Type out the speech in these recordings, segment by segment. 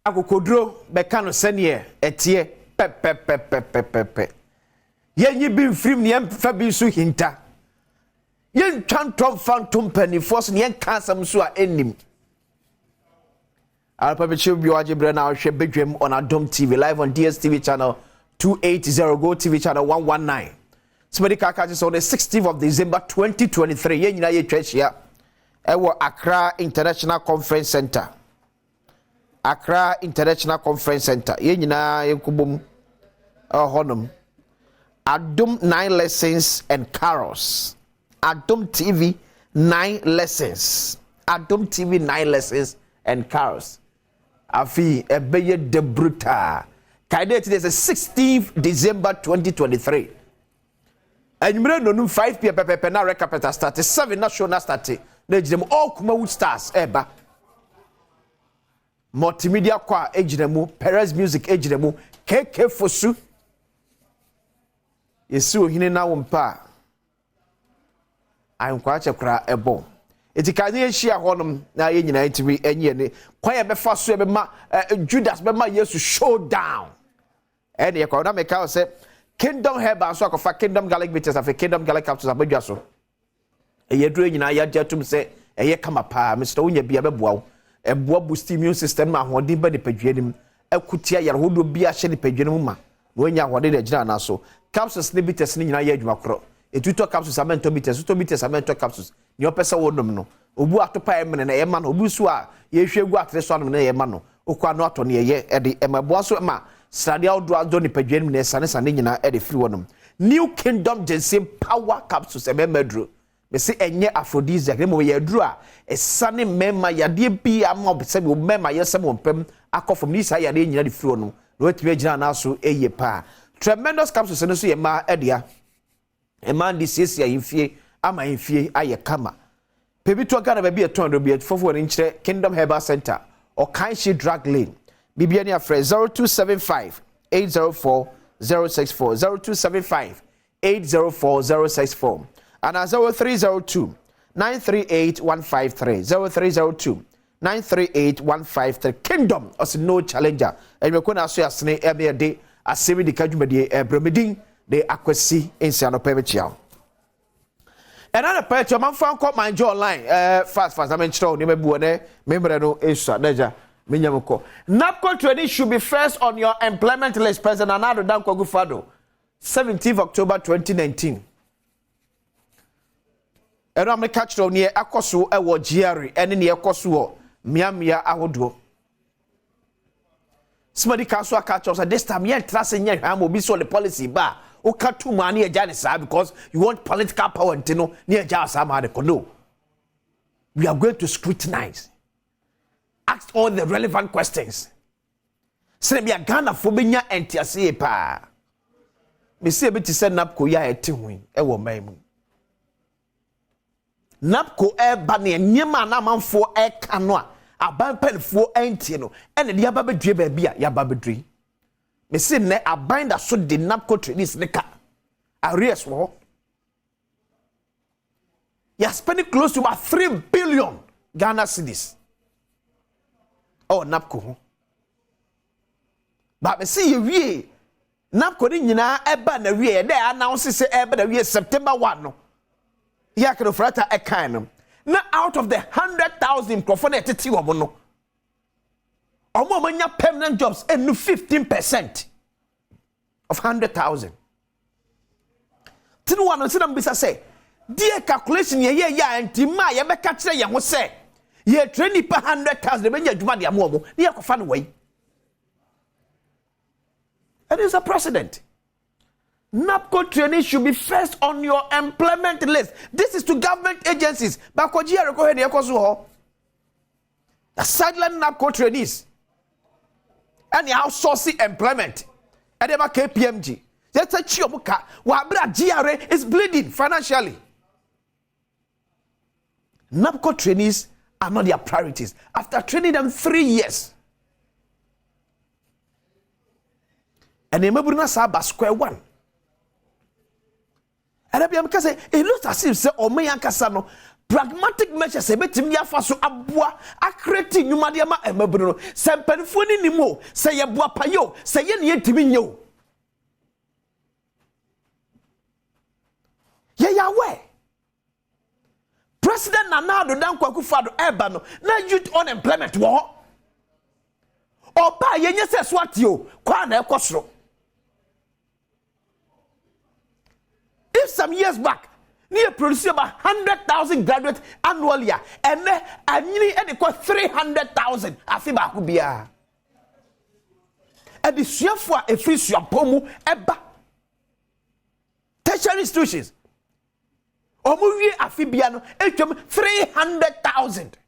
akokodro beka no sene etie pe yenyi bi mfrim ne yemfa bi so hinta yen twantom phantom penny force ne yen kansam so a enim Alpa Bichu Biwaji Brena or Bedroom on Adom TV live on DSTV channel 280 Go TV channel 119. Somebody catches on the 16th of December 2023. Yen na ye church here. Ewo Accra International Conference Center. Accra International Conference Center. Yen na ye kubum honum. Adom 9 lessons and carols. Adom TV 9 lessons. Adom TV 9 lessons and carols. Afi ebeye de bruta. Kaide today is the 16th December 2023. Enyimre nonum 5 pm pepe na recapita start 7 na show na start. Na ejidem all Kumawood stars eba. Multimedia kwa ejidemu, Perez Music ejidemu, KK Fosu. Yesu ohine na wompa. Ayonkwa chekura ebo. Iti kanye ehia honum na ye nyina ntimi enye ne kwan ye befa so ye bema Judas bema Yesu showdown ene ye kwa na meka o se Kingdom Herbal so akofa Kingdom Garlic Bitters afa Kingdom Garlic Capsules abadwa so eye duro nyina ya jatum se eye kama pa Mr. Wonya bia beboa wo eboa boost immune system ma hodin ba de padwanim akutia yare hodo bia hye ne padwanim ma wonya hode de gina na so capsules ne bitters ne nyina ya adwuma kro etuto capsules amento bitters amento capsules ni opese wonum no obu atopa emene na yema no obu su a ye hwegu atre so anum na yema no okwa no ato ne ye e de emaboa so ma srade awdo ado ni padwanim na sane nyina e de free wonum New Kingdom Ginseng Power Capsules emedro me se enye aphrodisiac ne mo ye dru a esane mema yade bi ama obese bi mema yesem wompem akofom ni sa yade nyina de free wonum no wetime agina na so eye pa tremendous capsules no so ye ma edea man di sesia yimfie ama yimfie aye kama pebi to Ghana baby 200 bi fofo ni nkyere Kingdom Herbal Center or Kanshi Drug Lane bibia ni afre 0275 804 064 0275 804 064 and 0302 938 153 0302 938 153 Kingdom as no challenger and we kona so asene ebe de asemi di kadwumade bromedin de akwasi ensiano pebechia another part your man fan call my online fast I mean chiro ni mebu ne membre no esua daja menyamko NAPCO training should be first on your employment list president Anado Danko Gufado 17th October 2019 ero me catch ro ne akoso e wo GRE ene ne akoso wo miamia ahodo somebody council catch us this time yen trust yen am obi so the policy ba o ka too money e ja ne because you want political power ntino ne e ja sama de no we are going to scrutinize ask all the relevant questions say be Ghana fo benya entiase pa me say be ti say NAPCO ya eti hu e wo man mu NAPCO e ba ne nyema na manfo e ka no a aban penfo entie no ene de aba bedue ba bia ya ba bedui me say ne aban da so de NAPCO trainees ne ka arrears wo you are spending close to about 3 billion Ghana cedis oh NAPCO but me say we NAPCO ni nyina e ba na we dey announce say e ba na we September 1 no ya kro frata e kan no na out of the 100,000 crofone etiti wo no omo manya permanent jobs and 15% of 100,000 tinu one no bisa say die calculation ye antima ye be ka kire ye ho say ye train per 100,000 be nya adwuma de amomo ne yakofa no wai it is a precedent. NAPCO training should be first on your employment list. This is to government agencies. Bakoji areko he ne ekoso ho. The sideline NAPCO trainees. And outsourcing employment. And they KPMG. That's a chiomuka. Wabra GRA is bleeding financially. NAPCO trainees are not their priorities. After training them 3 years. And they mabuna saba square one. And I say it looks as if say Omeyankasa no pragmatic measures ebetimi afa so aboa akreti nnwuma de ma emabru no se mpanifo ni nimo se ye boa payo se ye ne yetimi nyew ye yawe President Nana Addo Dankwa Akufo-Addo eba no na youth unemployment wo oba ye nye se swati o kwa na ekosoro. If some years back near produce about 100,000 graduates annually, and then 300,000 afiba kubia. And the for a free swapomu eba tertiary institutions. Omuwie afibiano 300,000.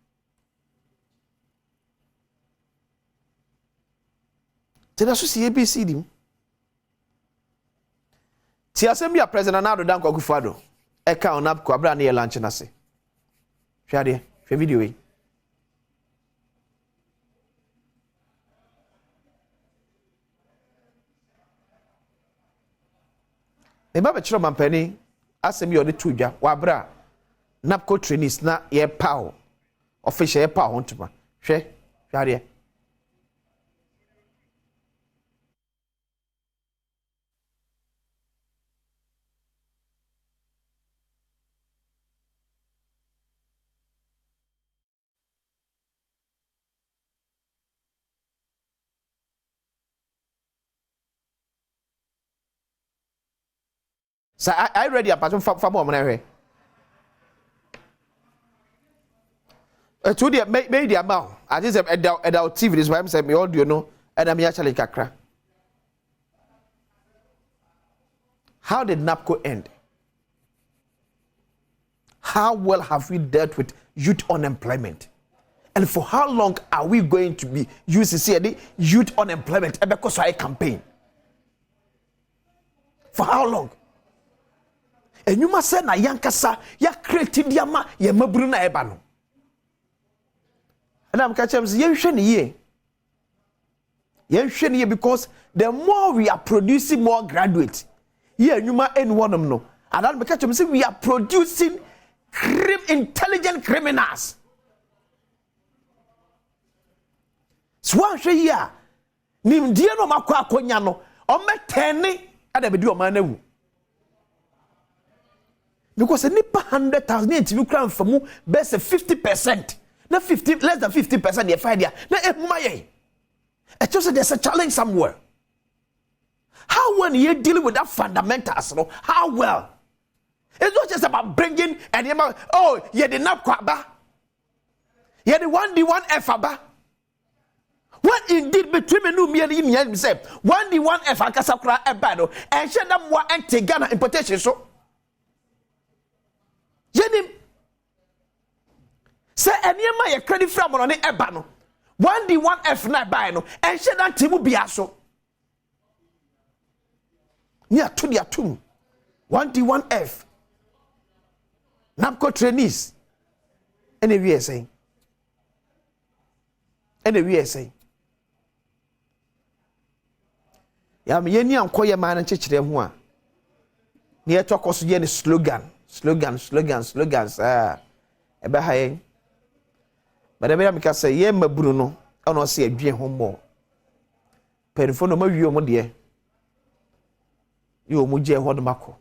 Tena so si ABCD. Ti Asem bia President Addo Dankwa Akufo-Addo eka onap ko abra na ye lunch na se. Hwade, hwe video yi. E ba be chiro mampani Asem bia ode tudwa wa abra napco trainees na ye pawo official ye pawo ntuma. Hwade. So I ready a pattern for more money. To the made the amount. I just adult TV is why I'm saying me all do you know, and I'm actually kakra. How did NAPCO end? How well have we dealt with youth unemployment? And for how long are we going to be using the youth unemployment because I campaign? For how long? And you must say na yankasa ya creative diama ya maburu na eba no. And I'm catching you ye because the more we are producing more graduates, yeah, you might end one of them no. And I'm catching say we are producing intelligent criminals. Swan she ya nim die no makwa akonya no o metene ada be di o manawu. Because a nipa 100,000 you cram for mu best 50%. Na 50 less than 50% they find there. Na ehuma I just say there's a challenge somewhere. How when you dealing with that fundamentals, no? How well? It's not just about bringing and you the nap kwaba. You the 1D1F aba. What indeed between me and him say 1D1F akasakura ebado and share them more anti Ghana importation so. Yenim say anyema ye credit from on eba no 1D1F na buy no and share that timu bia so near to the atum 1D1F NAPCO trainees any we saying ya me yeni ankoye man nchechire ho a ne ye tokoso ye ne slogans ebe haye but ebe am ka say ye maburu no ono se adwen ho mo perifo no mawie mo de ye o mu je ho no mako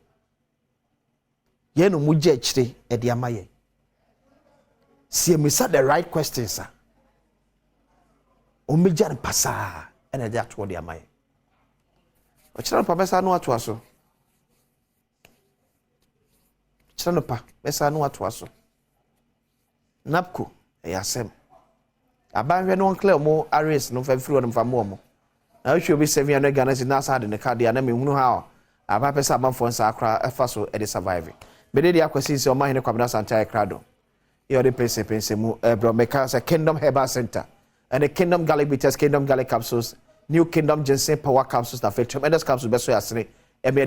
ye no mu je akire e de amaye see me say the right questions are o me jan pasa and de atwo de amaye o kira no pa besa no ato aso Chanopa, besa no atoaso. NAPCO, Asem. Abanwe no clear mo arrests no fa free on fa mo. Na hwe obi 700 Ghana is na sa de ne card ya na me hunu ha. Aba pesa amanfo nsa akra efa so e de survive. Be de akwasi se o mahene kwabna santa e krado. E o de pense mu bro meka say Kingdom Herbal Center and the Kingdom Garlic Bitters, Kingdom Garlic Capsules, New Kingdom Ginseng Power Capsules na feature. And this capsules be so yasene e me